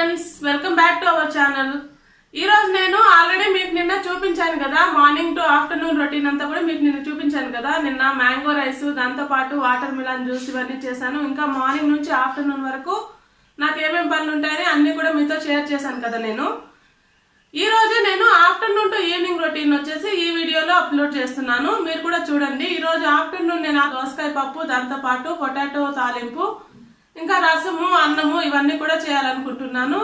Friends, welcome back to our channel. ఈ రోజు నేను ఆల్రెడీ మీకు నిన్న చూపించాను కదా, మార్నింగ్ టు ఆఫ్టర్నూన్ రొటీన్ అంతా కూడా మీకు నిన్న చూపించాను కదా. నిన్న మ్యాంగో రైస్, దాంతో పాటు వాటర్ మిలన్ జ్యూస్ ఇవన్నీ చేశాను. ఇంకా మార్నింగ్ నుంచి ఆఫ్టర్నూన్ వరకు నాకు ఏమేమి పనులు ఉంటాయని అన్ని కూడా మీతో షేర్ చేశాను కదా. ఈ రోజు నేను ఆఫ్టర్నూన్ టు ఈవినింగ్ రొటీన్ వచ్చేసి ఈ వీడియోలో అప్లోడ్ చేస్తున్నాను. మీరు కూడా చూడండి. ఈ రోజు ఆఫ్టర్నూన్ నేను దోసకాయ పప్పు, దాంతో పాటు పొటాటో తాలింపు, ఇంకా రసము, అన్నము ఇవన్నీ కూడా చేయాలనుకుంటున్నాను.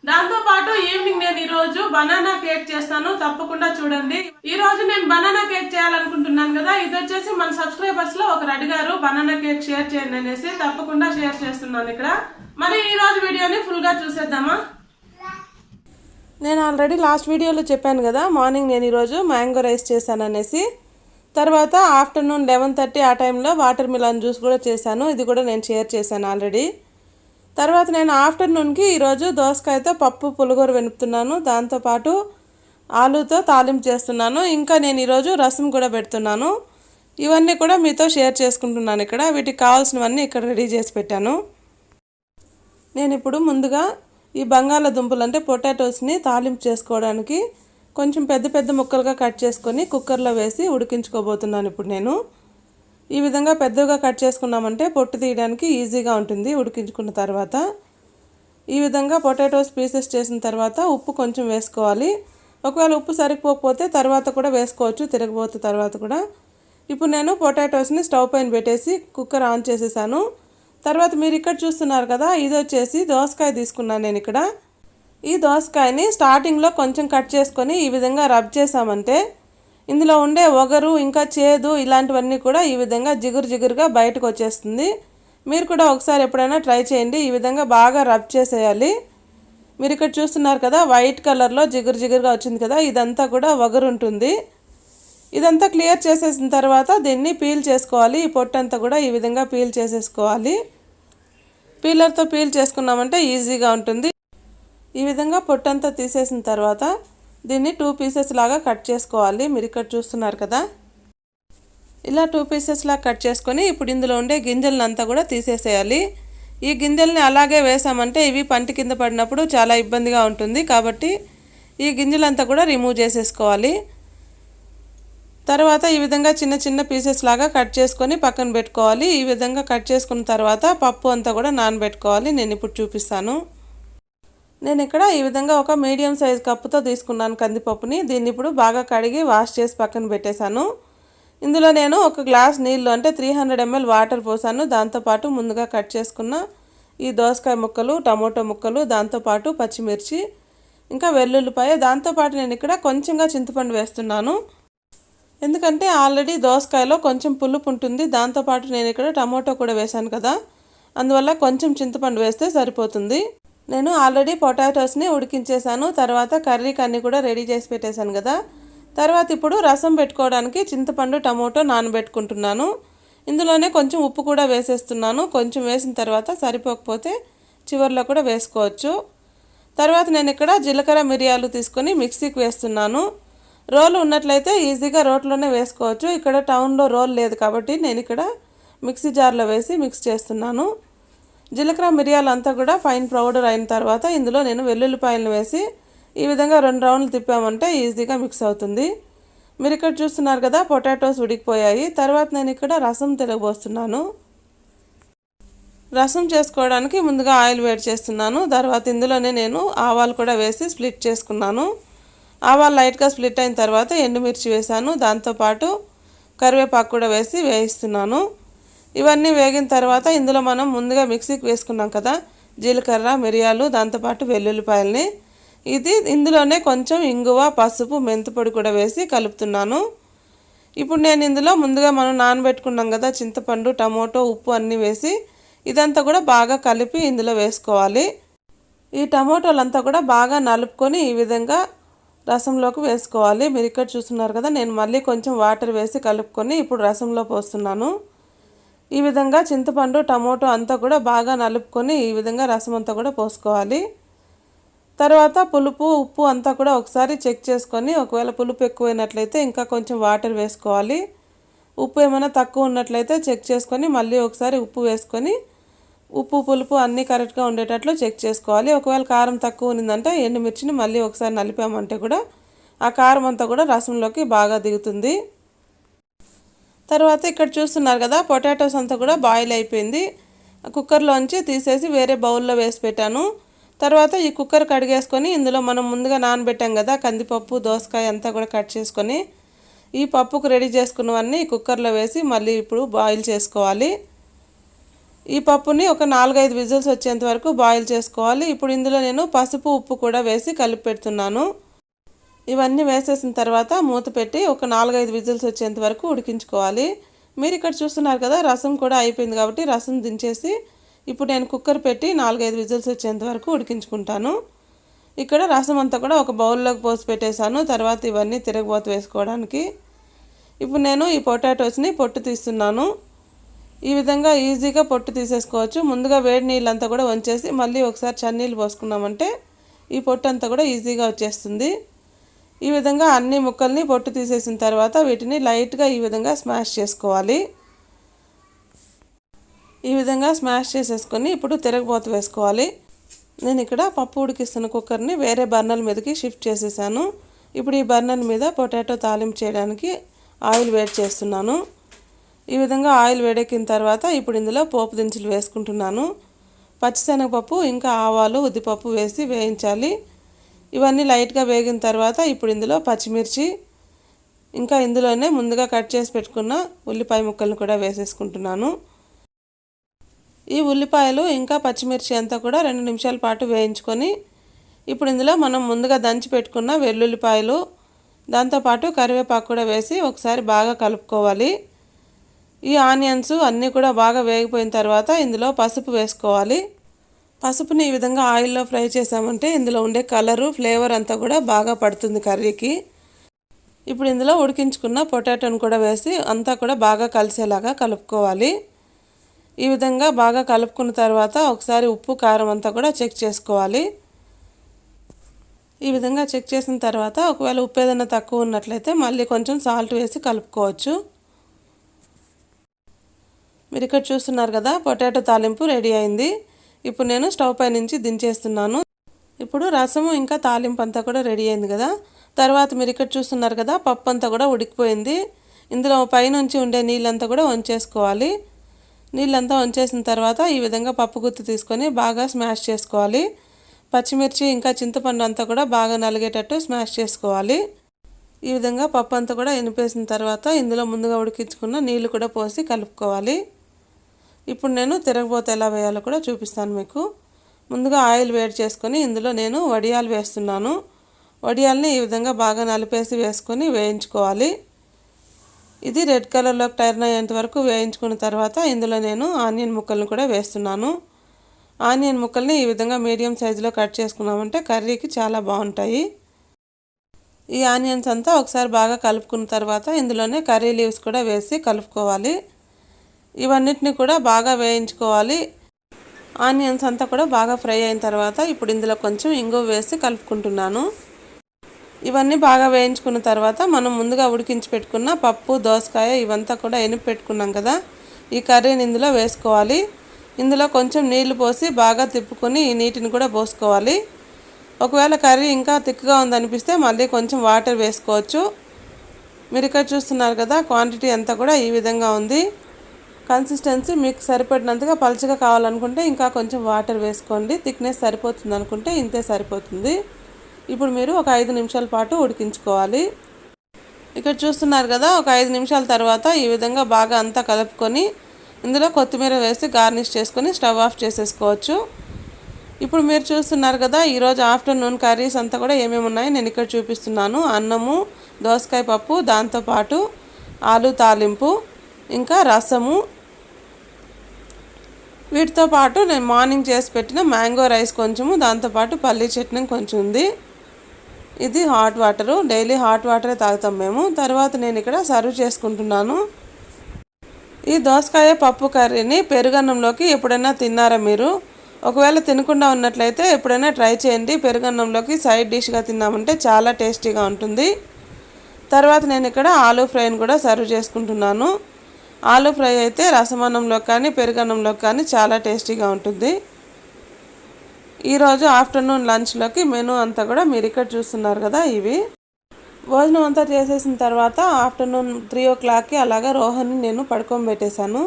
దాంతో పాటు ఈవినింగ్ నేను ఈ రోజు బనానా కేక్ చేస్తాను, తప్పకుండా చూడండి. ఈ రోజు నేను బనానా కేక్ చేయాలనుకుంటున్నాను కదా. ఇది వచ్చేసి మన సబ్స్క్రైబర్స్ లో ఒకరు అడిగారు బనానా కేక్ షేర్ చేయండి అనేసి, తప్పకుండా షేర్ చేస్తున్నాను ఇక్కడ. మరి ఈ రోజు వీడియోని ఫుల్ గా చూసేద్దామా. నేను ఆల్రెడీ లాస్ట్ వీడియోలో చెప్పాను కదా, మార్నింగ్ నేను ఈరోజు మ్యాంగో రైస్ చేశాను అనేసి. తర్వాత ఆఫ్టర్నూన్ 11:30 ఆ టైంలో వాటర్ మిలన్ జ్యూస్ కూడా చేశాను. ఇది కూడా నేను షేర్ చేశాను ఆల్రెడీ. తర్వాత నేను ఆఫ్టర్నూన్కి ఈరోజు దోసకాయతో పప్పు పులిహోర వెనుపుతున్నాను, దాంతోపాటు ఆలూతో తాలింపు చేస్తున్నాను. ఇంకా నేను ఈరోజు రసం కూడా పెడుతున్నాను. ఇవన్నీ కూడా మీతో షేర్ చేసుకుంటున్నాను ఇక్కడ. వీటికి కావాల్సినవన్నీ ఇక్కడ రెడీ చేసి పెట్టాను. నేను ఇప్పుడు ముందుగా ఈ బంగాళాదుంపలు అంటే పొటాటోస్ని తాలింపు చేసుకోవడానికి కొంచెం పెద్ద పెద్ద ముక్కలుగా కట్ చేసుకొని కుక్కర్లో వేసి ఉడికించుకోబోతున్నాను. ఇప్పుడు నేను ఈ విధంగా పెద్దగా కట్ చేసుకున్నామంటే పొట్టు తీయడానికి ఈజీగా ఉంటుంది. ఉడికించుకున్న తర్వాత ఈ విధంగా పొటాటోస్ పీసెస్ చేసిన తర్వాత ఉప్పు కొంచెం వేసుకోవాలి. ఒకవేళ ఉప్పు సరిపోకపోతే తర్వాత కూడా వేసుకోవచ్చు, తిరగబోతే తర్వాత కూడా. ఇప్పుడు నేను పొటాటోస్ని స్టవ్ పైన పెట్టేసి కుక్కర్ ఆన్ చేసేసాను. తర్వాత మీరు ఇక్కడ చూస్తున్నారు కదా, ఇది వచ్చేసి దోసకాయ తీసుకున్నాను నేను ఇక్కడ. ఈ దోసకాయని స్టార్టింగ్లో కొంచెం కట్ చేసుకొని ఈ విధంగా రబ్ చేసామంటే ఇందులో ఉండే ఒగరు, ఇంకా చేదు ఇలాంటివన్నీ కూడా ఈ విధంగా జిగురుగా బయటకు వచ్చేస్తుంది. మీరు కూడా ఒకసారి ఎప్పుడైనా ట్రై చేయండి. ఈ విధంగా బాగా రబ్ చేసేయాలి. మీరు ఇక్కడ చూస్తున్నారు కదా, వైట్ కలర్లో జిగురుగా వచ్చింది కదా, ఇదంతా కూడా ఒగరు ఉంటుంది. ఇదంతా క్లియర్ చేసేసిన తర్వాత దీన్ని పీల్ చేసుకోవాలి. ఈ పొట్టంతా కూడా ఈ విధంగా పీల్ చేసేసుకోవాలి. పీలర్తో పీల్ చేసుకున్నామంటే ఈజీగా ఉంటుంది. ఈ విధంగా పొట్టంతా తీసేసిన తర్వాత దీన్ని 2 పీసెస్ లాగా కట్ చేసుకోవాలి. మీరు ఇక్కడ చూస్తున్నారు కదా, ఇలా 2 పీసెస్ లాగా కట్ చేసుకొని ఇప్పుడు ఇందులో ఉండే గింజలను అంతా కూడా తీసేసేయాలి. ఈ గింజల్ని అలాగే వేసామంటే ఇవి పంటి కింద పడినప్పుడు చాలా ఇబ్బందిగా ఉంటుంది. కాబట్టి ఈ గింజలంతా కూడా రిమూవ్ చేసేసుకోవాలి. తర్వాత ఈ విధంగా చిన్న చిన్న పీసెస్ లాగా కట్ చేసుకొని పక్కన పెట్టుకోవాలి. ఈ విధంగా కట్ చేసుకున్న తర్వాత పప్పు అంతా కూడా నానబెట్టుకోవాలి. నేను ఇప్పుడు చూపిస్తాను. నేను ఇక్కడ ఈ విధంగా ఒక మీడియం సైజ్ కప్పుతో తీసుకున్నాను కందిపప్పుని. దీన్ని ఇప్పుడు బాగా కడిగి వాష్ చేసి పక్కన పెట్టేశాను. ఇందులో నేను ఒక గ్లాస్ నీళ్ళు అంటే 300 ml వాటర్ పోసాను. దాంతోపాటు ముందుగా కట్ చేసుకున్న ఈ దోసకాయ ముక్కలు, టమోటో ముక్కలు, దాంతోపాటు పచ్చిమిర్చి, ఇంకా వెల్లుల్లిపాయ, దాంతోపాటు నేను ఇక్కడ కొంచెంగా చింతపండు వేస్తున్నాను. ఎందుకంటే ఆల్రెడీ దోసకాయలో కొంచెం పులుపు ఉంటుంది. దాంతోపాటు నేను ఇక్కడ టమోటో కూడా వేశాను కదా, అందువల్ల కొంచెం చింతపండు వేస్తే సరిపోతుంది. నేను ఆల్రెడీ పొటాటోస్ని ఉడికించేసాను. తర్వాత కర్రీకి అన్నీ కూడా రెడీ చేసి పెట్టేశాను కదా. తర్వాత ఇప్పుడు రసం పెట్టుకోవడానికి చింతపండు, టమోటో నానబెట్టుకుంటున్నాను. ఇందులోనే కొంచెం ఉప్పు కూడా వేసేస్తున్నాను. కొంచెం వేసిన తర్వాత సరిపోకపోతే చివరిలో కూడా వేసుకోవచ్చు. తర్వాత నేను ఇక్కడ జీలకర్ర, మిరియాలు తీసుకొని మిక్సీకి వేస్తున్నాను. రోలు ఉన్నట్లయితే ఈజీగా రోట్లోనే వేసుకోవచ్చు. ఇక్కడ టౌన్లో రోల్ లేదు కాబట్టి నేను ఇక్కడ మిక్సీ జార్లో వేసి మిక్స్ చేస్తున్నాను. జీలకర్ర, మిరియాలు అంతా కూడా ఫైన్ పౌడర్ అయిన తర్వాత ఇందులో నేను వెల్లుల్లిపాయలను వేసి ఈ విధంగా 2 రౌండ్లు తిప్పామంటే ఈజీగా మిక్స్ అవుతుంది. మీరు ఇక్కడ చూస్తున్నారు కదా, పొటాటోస్ ఉడికిపోయాయి. తర్వాత నేను ఇక్కడ రసం తిరగబోస్తున్నాను. రసం చేసుకోవడానికి ముందుగా ఆయిల్ వేడి చేస్తున్నాను. తర్వాత ఇందులోనే నేను ఆవాలు కూడా వేసి స్ప్లిట్ చేసుకున్నాను. ఆవాలు లైట్గా స్ప్లిట్ అయిన తర్వాత ఎండుమిర్చి వేసాను. దాంతోపాటు కరివేపాకు కూడా వేసి వేయిస్తున్నాను. ఇవన్నీ వేగిన తర్వాత ఇందులో మనం ముందుగా మిక్సీకి వేసుకున్నాం కదా జీలకర్ర, మిరియాలు, దాంతోపాటు వెల్లుల్లిపాయల్ని, ఇందులోనే కొంచెం ఇంగువ, పసుపు, మెంతిపొడి కూడా వేసి కలుపుతున్నాను. ఇప్పుడు నేను ఇందులో ముందుగా మనం నానబెట్టుకున్నాం కదా చింతపండు, టమోటో, ఉప్పు అన్నీ వేసి ఇదంతా కూడా బాగా కలిపి ఇందులో వేసుకోవాలి. ఈ టమోటోలంతా కూడా బాగా నలుపుకొని ఈ విధంగా రసంలోకి వేసుకోవాలి. మీరు ఇక్కడ చూస్తున్నారు కదా, నేను మళ్ళీ కొంచెం వాటర్ వేసి కలుపుకొని ఇప్పుడు రసంలో పోస్తున్నాను. ఈ విధంగా చింతపండు, టమోటో అంతా కూడా బాగా నలుపుకొని ఈ విధంగా రసం అంతా కూడా పోసుకోవాలి. తర్వాత పులుపు, ఉప్పు అంతా కూడా ఒకసారి చెక్ చేసుకొని ఒకవేళ పులుపు ఎక్కువైనట్లయితే ఇంకా కొంచెం వాటర్ వేసుకోవాలి. ఉప్పు ఏమైనా తక్కువ ఉన్నట్లయితే చెక్ చేసుకొని మళ్ళీ ఒకసారి ఉప్పు వేసుకొని ఉప్పు పులుపు అన్నీ కరెక్ట్గా ఉండేటట్లు చెక్ చేసుకోవాలి. ఒకవేళ కారం తక్కువ ఉన్నిందంటే ఎండుమిర్చిని మళ్ళీ ఒకసారి నలిపామంటే కూడా ఆ కారం అంతా కూడా రసంలోకి బాగా దిగుతుంది. తర్వాత ఇక్కడ చూస్తున్నారు కదా, పొటాటోస్ అంతా కూడా బాయిల్ అయిపోయింది. కుక్కర్లోంచి తీసేసి వేరే బౌల్లో వేసి పెట్టాను. తర్వాత ఈ కుక్కర్ కడిగేసుకొని ఇందులో మనం ముందుగా నానబెట్టాం కదా కందిపప్పు, దోసకాయ అంతా కూడా కట్ చేసుకొని ఈ పప్పుకు రెడీ చేసుకున్నవన్నీ కుక్కర్లో వేసి మళ్ళీ ఇప్పుడు బాయిల్ చేసుకోవాలి. ఈ పప్పుని ఒక 4-5 విజిల్స్ వచ్చేంత వరకు బాయిల్ చేసుకోవాలి. ఇప్పుడు ఇందులో నేను పసుపు, ఉప్పు కూడా వేసి కలిపి పెడుతున్నాను. ఇవన్నీ వేసేసిన తర్వాత మూత పెట్టి ఒక 4-5 విజిల్స్ వచ్చేంత వరకు ఉడికించుకోవాలి. మీరు ఇక్కడ చూస్తున్నారు కదా, రసం కూడా అయిపోయింది కాబట్టి రసం దించేసి ఇప్పుడు నేను కుక్కర్ పెట్టి 4-5 విజిల్స్ వచ్చేంత వరకు ఉడికించుకుంటాను. ఇక్కడ రసం అంతా కూడా ఒక బౌల్లోకి పోసి పెట్టేశాను. తర్వాత ఇవన్నీ తిరగబోతు వేసుకోవడానికి ఇప్పుడు నేను ఈ పొటాటోస్ని పొట్టు తీస్తున్నాను. ఈ విధంగా ఈజీగా పొట్టు తీసేసుకోవచ్చు. ముందుగా వేడి నీళ్ళంతా కూడా వంచేసి మళ్ళీ ఒకసారి చన్నీళ్ళు పోసుకున్నామంటే ఈ పొట్టు అంతా కూడా ఈజీగా వచ్చేస్తుంది. ఈ విధంగా అన్ని ముక్కల్ని పొట్టు తీసేసిన తర్వాత వీటిని లైట్గా ఈ విధంగా స్మాష్ చేసుకోవాలి. ఈ విధంగా స్మాష్ చేసేసుకొని ఇప్పుడు తిరగబోతు వేసుకోవాలి. నేను ఇక్కడ పప్పు ఉడికిస్తున్న కుక్కర్ని వేరే బర్నర్ మీదకి షిఫ్ట్ చేసేసాను. ఇప్పుడు ఈ బర్నర్ మీద పొటాటో తాలింపు చేయడానికి ఆయిల్ వేడి చేస్తున్నాను. ఈ విధంగా ఆయిల్ వేడెక్కిన తర్వాత ఇప్పుడు ఇందులో పోపు దినుసులు వేసుకుంటున్నాను. పచ్చిశనగపప్పు ఇంకా ఆవాలు, ఉద్దిపప్పు వేసి వేయించాలి. ఇవన్నీ లైట్గా వేగిన తర్వాత ఇప్పుడు ఇందులో పచ్చిమిర్చి ఇంకా ఇందులోనే ముందుగా కట్ చేసి పెట్టుకున్న ఉల్లిపాయ ముక్కలను కూడా వేసేసుకుంటున్నాను. ఈ ఉల్లిపాయలు ఇంకా పచ్చిమిర్చి అంతా కూడా 2 నిమిషాల పాటు వేయించుకొని ఇప్పుడు ఇందులో మనం ముందుగా దంచి పెట్టుకున్న వెల్లుల్లిపాయలు దాంతోపాటు కరివేపాకు కూడా వేసి ఒకసారి బాగా కలుపుకోవాలి. ఈ ఆనియన్స్ అన్నీ కూడా బాగా వేగిపోయిన తర్వాత ఇందులో పసుపు వేసుకోవాలి. పసుపుని ఈ విధంగా ఆయిల్లో ఫ్రై చేసామంటే ఇందులో ఉండే కలరు, ఫ్లేవర్ అంతా కూడా బాగా పడుతుంది కర్రీకి. ఇప్పుడు ఇందులో ఉడికించుకున్న పొటాటోను కూడా వేసి అంతా కూడా బాగా కలిసేలాగా కలుపుకోవాలి. ఈ విధంగా బాగా కలుపుకున్న తర్వాత ఒకసారి ఉప్పు, కారం అంతా కూడా చెక్ చేసుకోవాలి. ఈ విధంగా చెక్ చేసిన తర్వాత ఒకవేళ ఉప్పు ఏదైనా తక్కువ ఉన్నట్లయితే మళ్ళీ కొంచెం సాల్ట్ వేసి కలుపుకోవచ్చు. మీరు ఇక్కడ చూస్తున్నారు కదా, పొటాటో తాలింపు రెడీ అయింది. ఇప్పుడు నేను స్టవ్ పై నుంచి దించేస్తున్నాను. ఇప్పుడు రసము ఇంకా తాలింపు అంతా కూడా రెడీ అయింది కదా. తర్వాత మీరు ఇక్కడ చూస్తున్నారు కదా, పప్పు అంతా కూడా ఉడికిపోయింది. ఇందులో పైనుంచి ఉండే నీళ్ళంతా కూడా వంచేసుకోవాలి. నీళ్ళంతా వంచేసిన తర్వాత ఈ విధంగా పప్పు గుత్తి తీసుకొని బాగా స్మాష్ చేసుకోవాలి. పచ్చిమిర్చి ఇంకా చింతపండు అంతా కూడా బాగా నలిగేటట్టు స్మాష్ చేసుకోవాలి. ఈ విధంగా పప్పు అంతా కూడా ఎనిపేసిన తర్వాత ఇందులో ముందుగా ఉడికించుకున్న నీళ్ళు కూడా పోసి కలుపుకోవాలి. ఇప్పుడు నేను తిరగబోతే ఎలా వేయాలో కూడా చూపిస్తాను మీకు. ముందుగా ఆయిల్ వేడి చేసుకొని ఇందులో నేను వడియాలు వేస్తున్నాను. వడియాల్ని ఈ విధంగా బాగా నలిపేసి వేసుకొని వేయించుకోవాలి. ఇది రెడ్ కలర్లోకి టర్న్ అయ్యేంత వరకు వేయించుకున్న తర్వాత ఇందులో నేను ఆనియన్ ముక్కలను కూడా వేస్తున్నాను. ఆనియన్ ముక్కల్ని ఈ విధంగా మీడియం సైజులో కట్ చేసుకున్నామంటే కర్రీకి చాలా బాగుంటాయి. ఈ ఆనియన్స్ అంతా ఒకసారి బాగా కలుపుకున్న తర్వాత ఇందులోనే కర్రీ లీవ్స్ కూడా వేసి కలుపుకోవాలి. ఇవన్నిటిని కూడా బాగా వేయించుకోవాలి. ఆనియన్స్ అంతా కూడా బాగా ఫ్రై అయిన తర్వాత ఇప్పుడు ఇందులో కొంచెం ఇంగువ వేసి కలుపుకుంటున్నాను. ఇవన్నీ బాగా వేయించుకున్న తర్వాత మనం ముందుగా ఉడికించి పెట్టుకున్న పప్పు, దోసకాయ ఇవంతా కూడా ఎనిపి పెట్టుకున్నాం కదా, ఈ కర్రీని ఇందులో వేసుకోవాలి. ఇందులో కొంచెం నీళ్లు పోసి బాగా తిప్పుకొని ఈ నీటిని కూడా పోసుకోవాలి. ఒకవేళ కర్రీ ఇంకా థిక్గా ఉందనిపిస్తే మళ్ళీ కొంచెం వాటర్ వేసుకోవచ్చు. మీరు ఇక్కడ చూస్తున్నారు కదా, క్వాంటిటీ అంతా కూడా ఈ విధంగా ఉంది. కన్సిస్టెన్సీ మీకు సరిపడినంతగా పలుచగా కావాలనుకుంటే ఇంకా కొంచెం వాటర్ వేసుకోండి. థిక్నెస్ సరిపోతుంది అనుకుంటే ఇంతే సరిపోతుంది. ఇప్పుడు మీరు ఒక 5 నిమిషాల పాటు ఉడికించుకోవాలి. ఇక్కడ చూస్తున్నారు కదా, ఒక 5 నిమిషాల తర్వాత ఈ విధంగా బాగా అంతా కలుపుకొని ఇందులో కొత్తిమీర వేసి గార్నిష్ చేసుకొని స్టవ్ ఆఫ్ చేసేసుకోవచ్చు. ఇప్పుడు మీరు చూస్తున్నారు కదా, ఈరోజు ఆఫ్టర్నూన్ కర్రీస్ అంతా కూడా ఏమేమి ఉన్నాయో నేను ఇక్కడ చూపిస్తున్నాను. అన్నము, దోసకాయ పప్పు, దాంతోపాటు ఆలు తాలింపు, ఇంకా రసము. వీటితో పాటు నేను మార్నింగ్ చేసి పెట్టిన మ్యాంగో రైస్ కొంచెము, దాంతోపాటు పల్లీ చట్నీ కొంచెం ఉంది. ఇది హాట్ వాటరు, డైలీ హాట్ వాటరే తాగుతాం మేము. తర్వాత నేను ఇక్కడ సర్వ్ చేసుకుంటున్నాను. ఈ దోసకాయ పప్పు కర్రీని పెరుగన్నంలోకి ఎప్పుడైనా తిన్నారా మీరు? ఒకవేళ తినకుండా ఉన్నట్లయితే ఎప్పుడైనా ట్రై చేయండి. పెరుగన్నంలోకి సైడ్ డిష్గా తిన్నామంటే చాలా టేస్టీగా ఉంటుంది. తర్వాత నేను ఇక్కడ ఆలూ ఫ్రైని కూడా సర్వ్ చేసుకుంటున్నాను. ఆలు ఫ్రై అయితే రసమన్నంలో కానీ పెరుగన్నంలో కానీ చాలా టేస్టీగా ఉంటుంది. ఈరోజు ఆఫ్టర్నూన్ లంచ్లోకి మెనూ అంతా కూడా మీరు ఇక్కడ చూస్తున్నారు కదా. ఇవి భోజనం అంతా చేసేసిన తర్వాత ఆఫ్టర్నూన్ 3 o'clockకి అలాగా రోహన్ని నేను పడుకోబెట్టేశాను.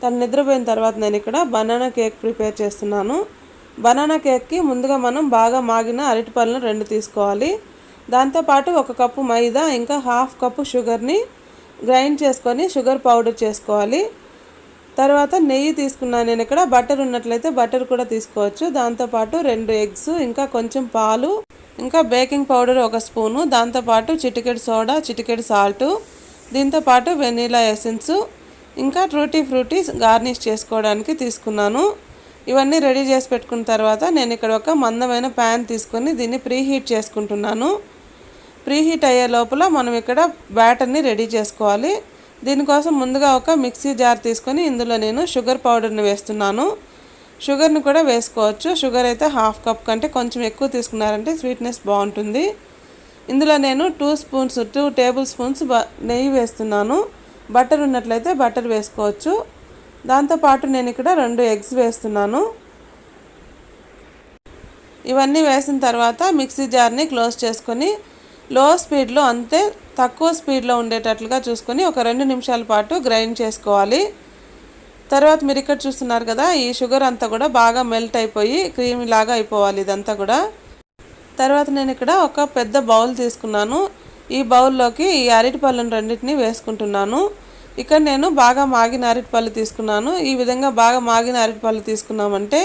తను నిద్రపోయిన తర్వాత నేను ఇక్కడ బనానా కేక్ ప్రిపేర్ చేస్తున్నాను. బనానా కేక్కి ముందుగా మనం బాగా మాగిన అరటిపళ్ళను 2 తీసుకోవాలి. దాంతోపాటు 1 కప్పు మైదా ఇంకా 1/2 కప్పు షుగర్ని గ్రైండ్ చేసుకొని షుగర్ పౌడర్ చేసుకోవాలి. తర్వాత నెయ్యి తీసుకున్నాను నేను ఇక్కడ. బటర్ ఉన్నట్లయితే బటర్ కూడా తీసుకోవచ్చు. దాంతోపాటు 2 ఎగ్స్ ఇంకా కొంచెం పాలు ఇంకా బేకింగ్ పౌడర్ 1 స్పూను, దాంతోపాటు చిటికెడు సోడా, చిటికెడు సాల్టు, దీంతోపాటు వెనీలా ఎసెన్స్ ఇంకా ట్రూటీ ఫ్రూటీ గార్నిష్ చేసుకోవడానికి తీసుకున్నాను. ఇవన్నీ రెడీ చేసి పెట్టుకున్న తర్వాత నేను ఇక్కడ ఒక మందమైన ప్యాన్ తీసుకొని దీన్ని ప్రీహీట్ చేసుకుంటున్నాను. ప్రీహీట్ అయ్యే లోపల మనం ఇక్కడ బ్యాటర్ని రెడీ చేసుకోవాలి. దీనికోసం ముందుగా ఒక మిక్సీ జార్ తీసుకొని ఇందులో నేను షుగర్ పౌడర్ని వేస్తున్నాను. షుగర్ని కూడా వేసుకోవచ్చు. షుగర్ అయితే 1/2 కప్ కంటే కొంచెం ఎక్కువ తీసుకున్నారంటే స్వీట్నెస్ బాగుంటుంది. ఇందులో నేను 2 టేబుల్ స్పూన్స్ నెయ్యి వేస్తున్నాను. బటర్ ఉన్నట్లయితే బటర్ వేసుకోవచ్చు. దాంతోపాటు నేను ఇక్కడ 2 ఎగ్స్ వేస్తున్నాను. ఇవన్నీ వేసిన తర్వాత మిక్సీ జార్ని క్లోజ్ చేసుకొని లో స్పీడ్లో అంతే తక్కువ స్పీడ్లో ఉండేటట్లుగా చూసుకొని ఒక 2 నిమిషాల పాటు గ్రైండ్ చేసుకోవాలి. తర్వాత మీరు ఇక్కడ చూస్తున్నారు కదా, ఈ షుగర్ అంతా కూడా బాగా మెల్ట్ అయిపోయి క్రీమీ లాగా అయిపోవాలి ఇదంతా కూడా. తర్వాత నేను ఇక్కడ ఒక పెద్ద బౌల్ తీసుకున్నాను. ఈ బౌల్లోకి ఈ అరటిపళ్ళను 2టిని వేసుకుంటున్నాను. ఇక్కడ నేను బాగా మాగిన అరటిపళ్ళు తీసుకున్నాను. ఈ విధంగా బాగా మాగిన అరటిపళ్ళు తీసుకున్నామంటే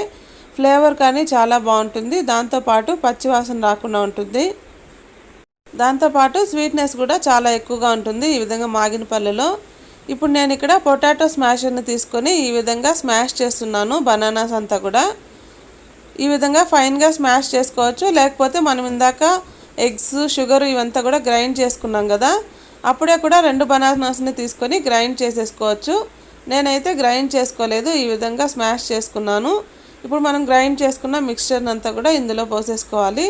ఫ్లేవర్ కానీ చాలా బాగుంటుంది. దాంతోపాటు పచ్చివాసన రాకుండా ఉంటుంది. దాంతోపాటు స్వీట్నెస్ కూడా చాలా ఎక్కువగా ఉంటుంది ఈ విధంగా మాగిన పళ్ళలో. ఇప్పుడు నేను ఇక్కడ పొటాటో స్మాషర్ని తీసుకొని ఈ విధంగా స్మాష్ చేస్తున్నాను. బనానాస్ అంతా కూడా ఈ విధంగా ఫైన్గా స్మాష్ చేసుకోవచ్చు. లేకపోతే మనం ఇందాక ఎగ్స్ షుగర్ ఇవంతా కూడా గ్రైండ్ చేసుకున్నాం కదా, అప్పుడే కూడా 2 బనానాస్ని తీసుకొని గ్రైండ్ చేసేసుకోవచ్చు. నేనైతే గ్రైండ్ చేసుకోలేదు, ఈ విధంగా స్మాష్ చేసుకున్నాను. ఇప్పుడు మనం గ్రైండ్ చేసుకున్న మిక్స్చర్ని అంతా కూడా ఇందులో పోసేసుకోవాలి.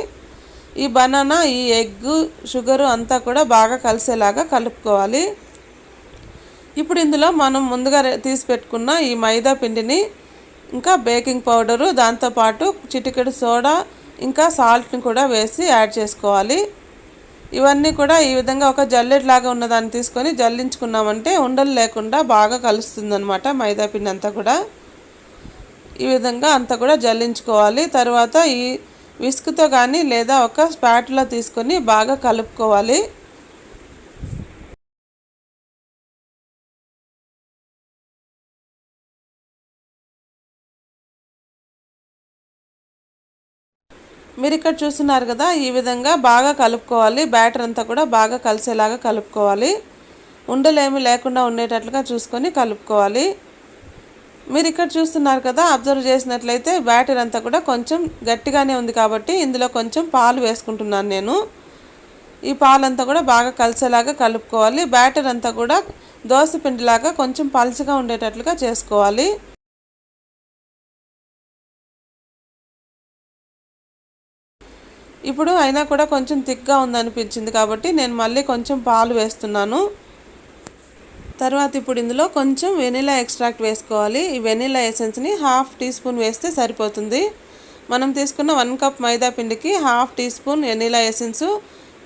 ఈ బనానా ఈ ఎగ్ షుగరు అంతా కూడా బాగా కలిసేలాగా కలుపుకోవాలి. ఇప్పుడు ఇందులో మనం ముందుగా తీసి పెట్టుకున్న ఈ మైదా పిండిని ఇంకా బేకింగ్ పౌడరు, దాంతోపాటు చిటికెడు సోడా ఇంకా సాల్ట్ని కూడా వేసి యాడ్ చేసుకోవాలి. ఇవన్నీ కూడా ఈ విధంగా ఒక జల్లెడ్లాగా ఉన్నదాన్ని తీసుకొని జల్లించుకున్నామంటే ఉండలు లేకుండా బాగా కలుస్తుందన్నమాట మైదా పిండి అంతా కూడా. ఈ విధంగా అంతా కూడా జల్లించుకోవాలి. తర్వాత ఈ విస్క్తో కానీ లేదా ఒక స్పాటులా తీసుకొని బాగా కలుపుకోవాలి. మీరు ఇక్కడ చూస్తున్నారు కదా, ఈ విధంగా బాగా కలుపుకోవాలి. బ్యాటర్ అంతా కూడా బాగా కలిసేలాగా కలుపుకోవాలి. ఉండలేమి లేకుండా ఉండేటట్లుగా చూసుకొని కలుపుకోవాలి. మీరు ఇక్కడ చూస్తున్నారు కదా, అబ్జర్వ్ చేసినట్లయితే బ్యాటర్ అంతా కూడా కొంచెం గట్టిగానే ఉంది కాబట్టి ఇందులో కొంచెం పాలు వేసుకుంటున్నాను నేను. ఈ పాలంతా కూడా బాగా కలిసేలాగా కలుపుకోవాలి. బ్యాటర్ అంతా కూడా దోశ పిండిలాగా కొంచెం పలుచగా ఉండేటట్లుగా చేసుకోవాలి. ఇప్పుడు అయినా కూడా కొంచెం థిక్గా ఉందనిపించింది కాబట్టి నేను మళ్ళీ కొంచెం పాలు వేస్తున్నాను. తర్వాత ఇప్పుడు ఇందులో కొంచెం వెనిలా ఎక్స్ట్రాక్ట్ వేసుకోవాలి. ఈ వెనిలా ఎసెన్స్ని 1/2 టీ స్పూన్ వేస్తే సరిపోతుంది. మనం తీసుకున్న 1 కప్ మైదా పిండికి 1/2 టీ స్పూన్ వెనిలా ఎసెన్స్,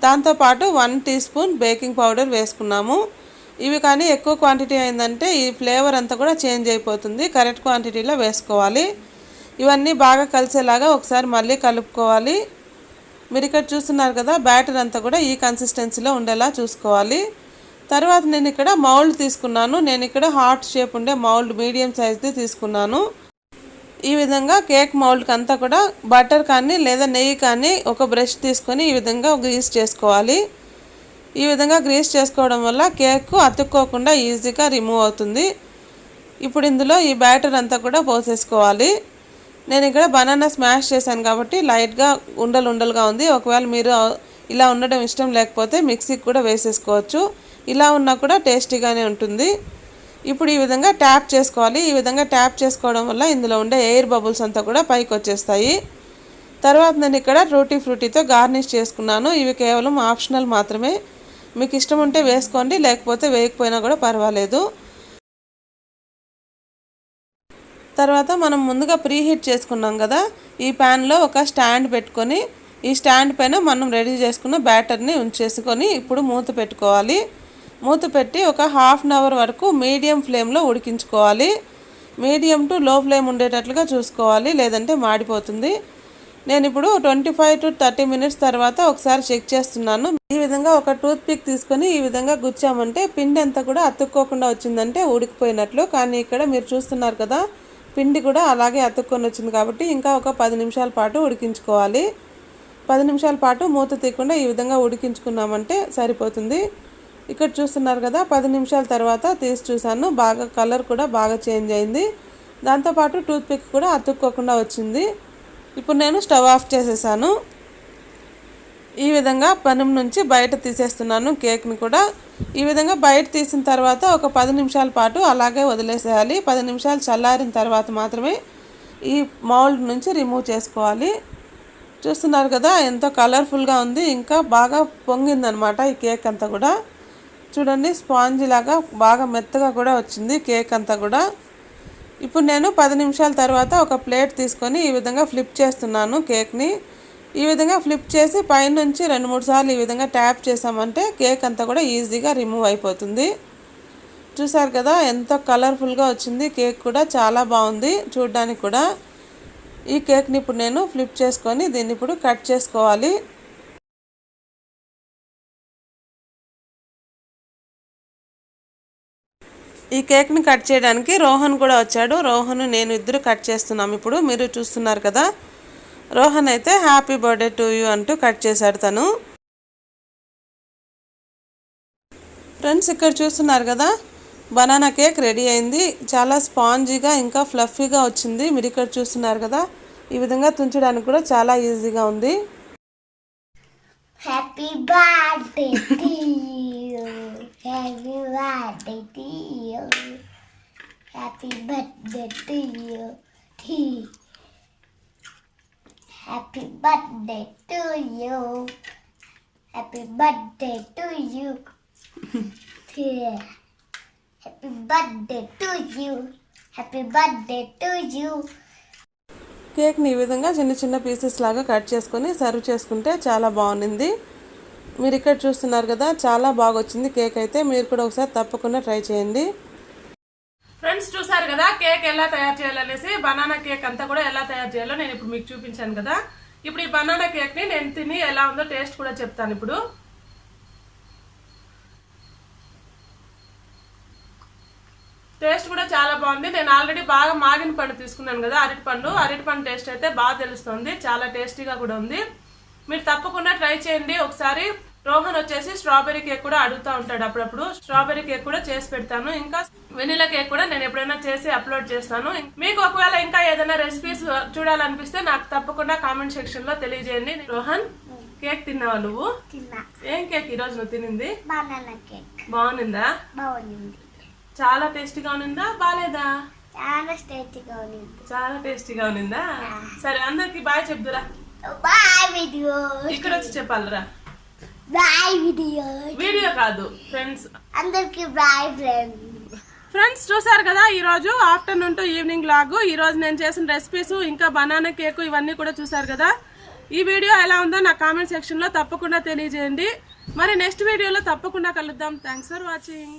దాంతోపాటు 1 టీ స్పూన్ బేకింగ్ పౌడర్ వేసుకున్నాము. ఇవి కానీ ఎక్కువ క్వాంటిటీ అయిందంటే ఈ ఫ్లేవర్ అంతా కూడా చేంజ్ అయిపోతుంది. కరెక్ట్ క్వాంటిటీలో వేసుకోవాలి. ఇవన్నీ బాగా కలిసేలాగా ఒకసారి మళ్ళీ కలుపుకోవాలి. మీరు ఇక్కడ చూస్తున్నారు కదా, బ్యాటర్ అంతా కూడా ఈ కన్సిస్టెన్సీలో ఉండేలా చూసుకోవాలి. తర్వాత నేను ఇక్కడ మౌల్డ్ తీసుకున్నాను. నేను ఇక్కడ హార్ట్ షేప్ ఉండే మౌల్డ్ మీడియం సైజ్ది తీసుకున్నాను. ఈ విధంగా కేక్ మౌల్డ్కి అంతా కూడా బటర్ కానీ లేదా నెయ్యి కానీ ఒక బ్రష్ తీసుకొని ఈ విధంగా గ్రీస్ చేసుకోవాలి. ఈ విధంగా గ్రీస్ చేసుకోవడం వల్ల కేక్ అతుక్కోకుండా ఈజీగా రిమూవ్ అవుతుంది. ఇప్పుడు ఇందులో ఈ బ్యాటర్ అంతా కూడా పోసేసుకోవాలి. నేను ఇక్కడ బనానా స్మాష్ చేశాను కాబట్టి లైట్గా ఉండలుగా ఉంది. ఒకవేళ మీరు ఇలా ఉండడం ఇష్టం లేకపోతే మిక్సీకి కూడా వేసేసుకోవచ్చు. ఇలా ఉన్నా కూడా టేస్టీగానే ఉంటుంది. ఇప్పుడు ఈ విధంగా ట్యాప్ చేసుకోవాలి. ఈ విధంగా ట్యాప్ చేసుకోవడం వల్ల ఇందులో ఉండే ఎయిర్ బబుల్స్ అంతా కూడా పైకి వచ్చేస్తాయి. తర్వాత నేను ఇక్కడ ట్రూటీ ఫ్రూటీతో గార్నిష్ చేసుకున్నాను. ఇవి కేవలం ఆప్షనల్ మాత్రమే. మీకు ఇష్టం ఉంటే వేసుకోండి, లేకపోతే వేయకపోయినా కూడా పర్వాలేదు. తర్వాత మనం ముందుగా ప్రీహీట్ చేసుకున్నాం కదా, ఈ ప్యాన్లో ఒక స్టాండ్ పెట్టుకొని ఈ స్టాండ్ పైన మనం రెడీ చేసుకున్న బ్యాటర్ని ఉంచేసుకొని ఇప్పుడు మూత పెట్టుకోవాలి. మూత పెట్టి ఒక హాఫ్ అన్ అవర్ వరకు మీడియం ఫ్లేమ్లో ఉడికించుకోవాలి. మీడియం టు లో ఫ్లేమ్ ఉండేటట్లుగా చూసుకోవాలి, లేదంటే మాడిపోతుంది. నేను ఇప్పుడు 25 to 30 మినిట్స్ తర్వాత ఒకసారి చెక్ చేస్తున్నాను. ఈ విధంగా ఒక టూత్ పిక్ తీసుకొని ఈ విధంగా గుచ్చామంటే పిండి అంతా కూడా అతుక్కోకుండా వచ్చిందంటే ఉడికిపోయినట్లు. కానీ ఇక్కడ మీరు చూస్తున్నారు కదా, పిండి కూడా అలాగే అతుక్కొని వచ్చింది కాబట్టి ఇంకా ఒక 10 నిమిషాల పాటు ఉడికించుకోవాలి. 10 నిమిషాల పాటు మూత తీయకుండా ఈ విధంగా ఉడికించుకున్నామంటే సరిపోతుంది. ఇక్కడ చూస్తున్నారు కదా, 10 నిమిషాల తర్వాత తీసి చూసాను, బాగా కలర్ కూడా బాగా చేంజ్ అయింది. దాంతోపాటు టూత్ పిక్ కూడా అతుక్కోకుండా వచ్చింది. ఇప్పుడు నేను స్టవ్ ఆఫ్ చేసేసాను. ఈ విధంగా పెనం నుంచి బయట తీసేస్తున్నాను కేక్ని కూడా. ఈ విధంగా బయట తీసిన తర్వాత ఒక 10 నిమిషాల పాటు అలాగే వదిలేసేయాలి. 10 నిమిషాలు చల్లారిన తర్వాత మాత్రమే ఈ మౌల్డ్ నుంచి రిమూవ్ చేసుకోవాలి. చూస్తున్నారు కదా, ఎంతో కలర్ఫుల్గా ఉంది, ఇంకా బాగా పొంగిందనమాట ఈ కేక్ అంతా కూడా. చూడండి, స్పాంజీ లాగా బాగా మెత్తగా కూడా వచ్చింది కేక్ అంతా కూడా. ఇప్పుడు నేను 10 నిమిషాల తర్వాత ఒక ప్లేట్ తీసుకొని ఈ విధంగా ఫ్లిప్ చేస్తున్నాను కేక్ని. ఈ విధంగా ఫ్లిప్ చేసి పైనుంచి 2-3 సార్లు ఈ విధంగా ట్యాప్ చేసామంటే కేక్ అంతా కూడా ఈజీగా రిమూవ్ అయిపోతుంది. చూసారు కదా, ఎంతో కలర్ఫుల్గా వచ్చింది కేక్ కూడా, చాలా బాగుంది చూడడానికి కూడా. ఈ కేక్ని ఇప్పుడు నేను ఫ్లిప్ చేసుకొని దీన్ని ఇప్పుడు కట్ చేసుకోవాలి. ఈ కేక్ని కట్ చేయడానికి రోహన్ కూడా వచ్చాడు. రోహన్ నేను ఇద్దరు కట్ చేస్తున్నాం. ఇప్పుడు మీరు చూస్తున్నారు కదా, రోహన్ అయితే హ్యాపీ బర్త్డే టు యూ అంటూ కట్ చేశాడు తను. ఫ్రెండ్స్, ఇక్కడ చూస్తున్నారు కదా, బనానా కేక్ రెడీ అయింది. చాలా స్పాంజీగా ఇంకా ఫ్లఫీగా వచ్చింది. మీరు ఇక్కడ చూస్తున్నారు కదా, ఈ విధంగా తుంచడానికి కూడా చాలా ఈజీగా ఉంది. Happy birthday to you, happy birthday to you, happy birthday to you, happy birthday to you, happy birthday to you, happy birthday to you, happy birthday to you. కేక్ని ఈ విధంగా చిన్న చిన్న పీసెస్ లాగా కట్ చేసుకొని సర్వ్ చేసుకుంటే చాలా బాగుంది. మీరు ఇక్కడ చూస్తున్నారు కదా, చాలా బాగా వచ్చింది కేక్ అయితే. మీరు కూడా ఒకసారి తప్పకుండా ట్రై చేయండి. ఫ్రెండ్స్, చూసారు కదా కేక్ ఎలా తయారు చేయాలనేసి. బనానా కేక్ అంతా కూడా ఎలా తయారు చేయాలో నేను ఇప్పుడు మీకు చూపించాను కదా. ఇప్పుడు ఈ బనానా కేక్ని నేను తిని ఎలా ఉందో టేస్ట్ కూడా చెప్తాను ఇప్పుడు. టేస్ట్ కూడా చాలా బాగుంది. నేను ఆల్రెడీ బాగా మాగిన పండు తీసుకున్నాను కదా, అరటిపండు టేస్ట్ అయితే బాగా తెలుస్తుంది. చాలా టేస్టీగా కూడా ఉంది. మీరు తప్పకుండా ట్రై చేయండి ఒకసారి. రోహన్ వచ్చేసి స్ట్రాబెర్రీ కేక్ కూడా అడుగుతూ ఉంటాడు అప్పుడప్పుడు. స్ట్రాబెర్రీ కేక్ కూడా చేసి పెడతాను. ఇంకా వెనిలా కేక్ కూడా నేను ఎప్పుడైనా చేసి అప్లోడ్ చేస్తాను. మీకు ఒకవేళ ఇంకా ఏదైనా రెసిపీస్ చూడాలనిపిస్తే నాకు తప్పకుండా కామెంట్ సెక్షన్ లో తెలియజేయండి. రోహన్, కేక్ తిన్నావా నువ్వు? ఏం కేక్ ఈరోజు నువ్వు తినింది? Banana cake. బాగుందా? బాగుంది. చాలా టేస్టీగా ఉన్నిందా, బాలేదా? చాలా టేస్టీగా ఉంది. చాలా టేస్టీగా ఉన్నిందా? సరే, అందరికి బాయ్ చెప్దురా. Bye video. ఇక్కడ వచ్చి చెప్పాలరా. Bye video. వీడియో కాదు ఫ్రెండ్స్. అందరికి బాయ్ ఫ్రెండ్స్. ఫ్రెండ్స్, చూసారు కదా ఈరోజు ఆఫ్టర్నూన్ టు ఈవినింగ్ లాగు. ఈరోజు నేను చేసిన రెసిపీస్ ఇంకా బనానా కేక్ ఇవన్నీ కూడా చూసారు కదా. ఈ వీడియో ఎలా ఉందో నా కామెంట్ సెక్షన్లో తప్పకుండా తెలియజేయండి. మరి నెక్స్ట్ వీడియోలో తప్పకుండా కలుద్దాం. Thanks for watching.